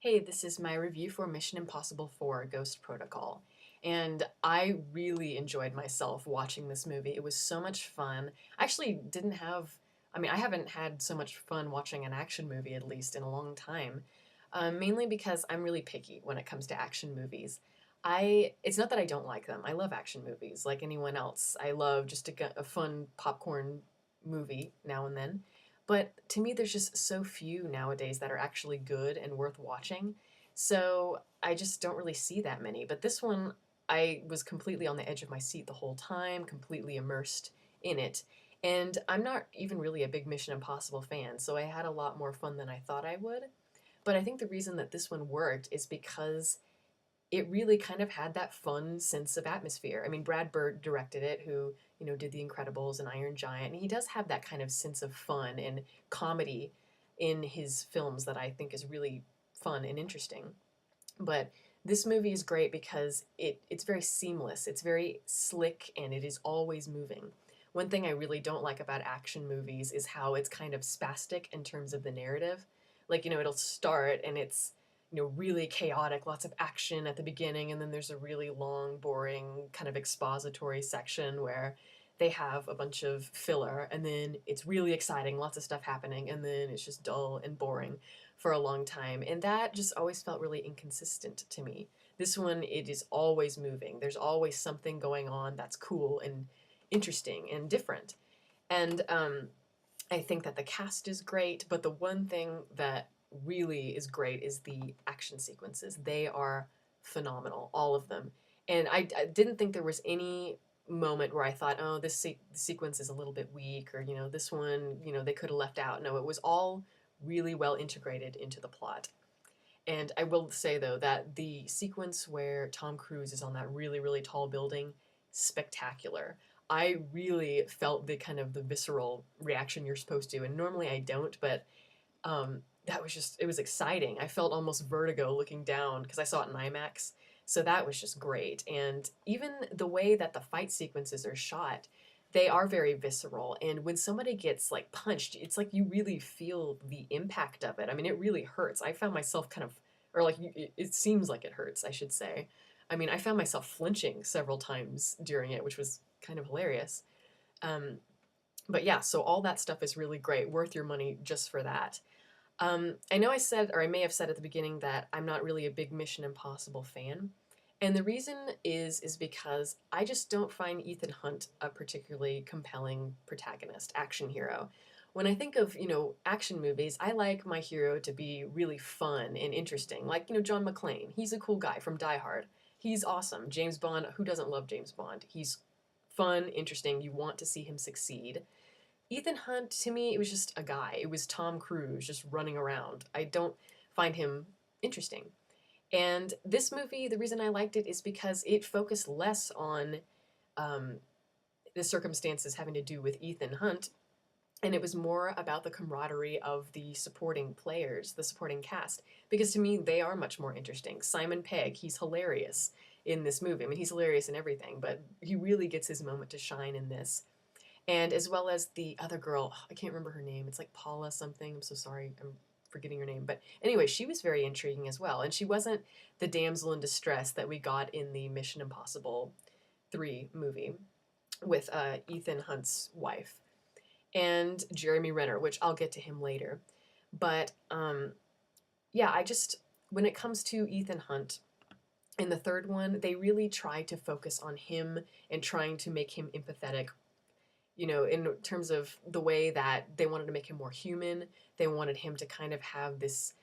Hey, this is my review for Mission Impossible 4 Ghost Protocol. And I really enjoyed myself watching this movie. It was so much fun. I actually didn't have, I haven't had so much fun watching an action movie, at least, in a long time. Mainly because I'm really picky when it comes to action movies. It's not that I don't like them. I love action movies like anyone else. I love just a fun popcorn movie now and then. But to me, there's just so few nowadays that are actually good and worth watching. So I just don't really see that many. But this one, I was completely on the edge of my seat the whole time, completely immersed in it. And I'm not even really a big Mission Impossible fan, so I had a lot more fun than I thought I would. But I think the reason that this one worked is because it really kind of had that fun sense of atmosphere. I mean, Brad Bird directed it, who, did The Incredibles and Iron Giant, and he does have that kind of sense of fun and comedy in his films that I think is really fun and interesting. But this movie is great because it's very seamless, it's very slick, and it is always moving. One thing I really don't like about action movies is how it's kind of spastic in terms of the narrative. Like, it'll start and it's really chaotic, lots of action at the beginning, and then there's a really long, boring, kind of expository section where they have a bunch of filler, and then it's really exciting, lots of stuff happening, and then it's just dull and boring for a long time. And that just always felt really inconsistent to me. This one, it is always moving. There's always something going on that's cool and interesting and different. And I think that the cast is great, but the one thing that really is great is the action sequences. They are phenomenal, all of them. And I didn't think there was any moment where I thought, oh, this sequence is a little bit weak, or, this one, they could have left out. No, it was all really well integrated into the plot. And I will say, though, that the sequence where Tom Cruise is on that really, really tall building, spectacular. I really felt the kind of the visceral reaction you're supposed to, and normally I don't, but that was just, it was exciting. I felt almost vertigo looking down because I saw it in IMAX. So that was just great. And even the way that the fight sequences are shot, they are very visceral. And when somebody gets like punched, it's like you really feel the impact of it. I mean, it really hurts. I found myself kind of, or like it seems like it hurts, I should say. I mean, I found myself flinching several times during it, which was kind of hilarious. Um, but yeah, so all that stuff is really great, worth your money just for that. I know I said, or I may have said at the beginning, that I'm not really a big Mission Impossible fan. And the reason is because I just don't find Ethan Hunt a particularly compelling protagonist, action hero. When I think of, action movies, I like my hero to be really fun and interesting. Like, John McClane. He's a cool guy from Die Hard. He's awesome. James Bond, who doesn't love James Bond? He's fun, interesting. You want to see him succeed. Ethan Hunt, to me, it was just a guy. It was Tom Cruise just running around. I don't find him interesting. And this movie, the reason I liked it is because it focused less on um, the circumstances having to do with Ethan Hunt, and it was more about the camaraderie of the supporting players, the supporting cast. Because to me, they are much more interesting. Simon Pegg, he's hilarious in this movie. I mean, he's hilarious in everything, but he really gets his moment to shine in this. And as well as the other girl, I can't remember her name. It's like Paula something. I'm so sorry. I'm forgetting her name. But anyway, she was very intriguing as well. And she wasn't the damsel in distress that we got in the Mission Impossible 3 movie with Ethan Hunt's wife and Jeremy Renner, which I'll get to him later. But yeah, when it comes to Ethan Hunt, in the third one, they really try to focus on him and trying to make him empathetic, in terms of the way that they wanted to make him more human. They wanted him to kind of have this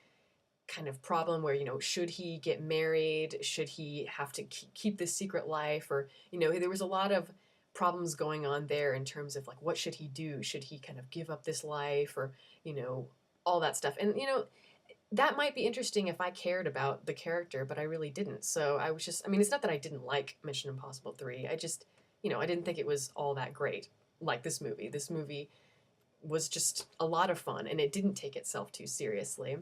kind of problem where, should he get married? Should he have to keep this secret life? Or, there was a lot of problems going on there in terms of like, what should he do? Should he kind of give up this life or, all that stuff? And, that might be interesting if I cared about the character, but I really didn't. So I was just, it's not that I didn't like Mission Impossible 3. I just, I didn't think it was all that great like this movie. This movie was just a lot of fun and it didn't take itself too seriously.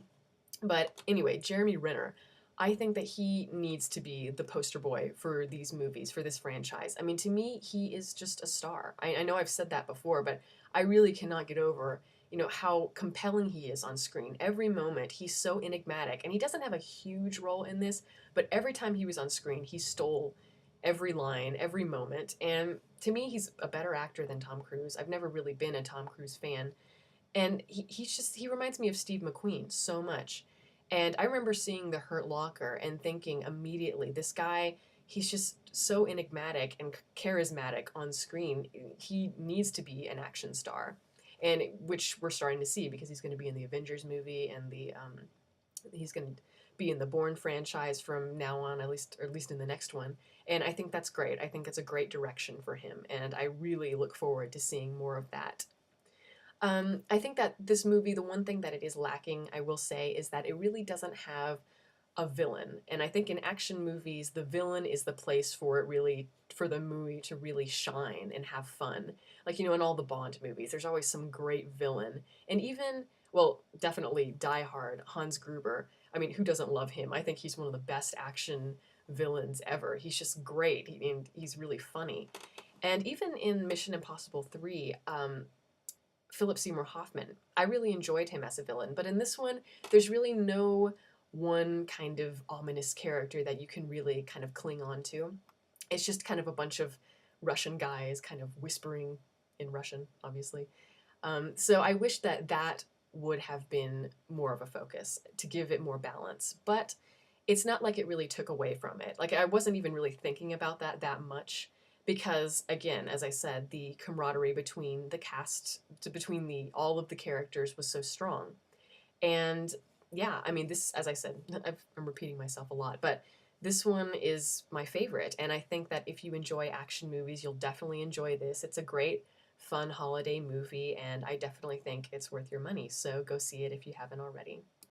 But anyway, Jeremy Renner, I think that he needs to be the poster boy for these movies, for this franchise. To me, he is just a star. I know I've said that before, but I really cannot get over, how compelling he is on screen. Every moment, he's so enigmatic. And he doesn't have a huge role in this, but every time he was on screen, he stole every line, every moment. And to me, he's a better actor than Tom Cruise. I've never really been a Tom Cruise fan. And he reminds me of Steve McQueen so much. And I remember seeing The Hurt Locker and thinking immediately, this guy, he's just so enigmatic and charismatic on screen. He needs to be an action star, and which we're starting to see because he's going to be in the Avengers movie, and he's going to be in the Bourne franchise from now on, at least in the next one. And I think that's great. I think it's a great direction for him, and I really look forward to seeing more of that. I think that this movie, the one thing that it is lacking, I will say, is that it really doesn't have a villain. And I think in action movies, the villain is the place for the movie to really shine and have fun. Like, in all the Bond movies, there's always some great villain. And even, well, definitely Die Hard, Hans Gruber. I mean, who doesn't love him? I think he's one of the best action villains ever. He's just great, and he's really funny. And even in Mission Impossible 3, Philip Seymour Hoffman. I really enjoyed him as a villain, but in this one, there's really no one kind of ominous character that you can really kind of cling on to. It's just kind of a bunch of Russian guys kind of whispering in Russian, obviously. So I wish that that would have been more of a focus to give it more balance, but it's not like it really took away from it. Like, I wasn't even really thinking about that much because, again, as I said, the camaraderie between the cast, between all of the characters was so strong. And yeah, I mean, this, as I said, I'm repeating myself a lot, but this one is my favorite. And I think that if you enjoy action movies, you'll definitely enjoy this. It's a great, fun holiday movie, and I definitely think it's worth your money. So go see it if you haven't already.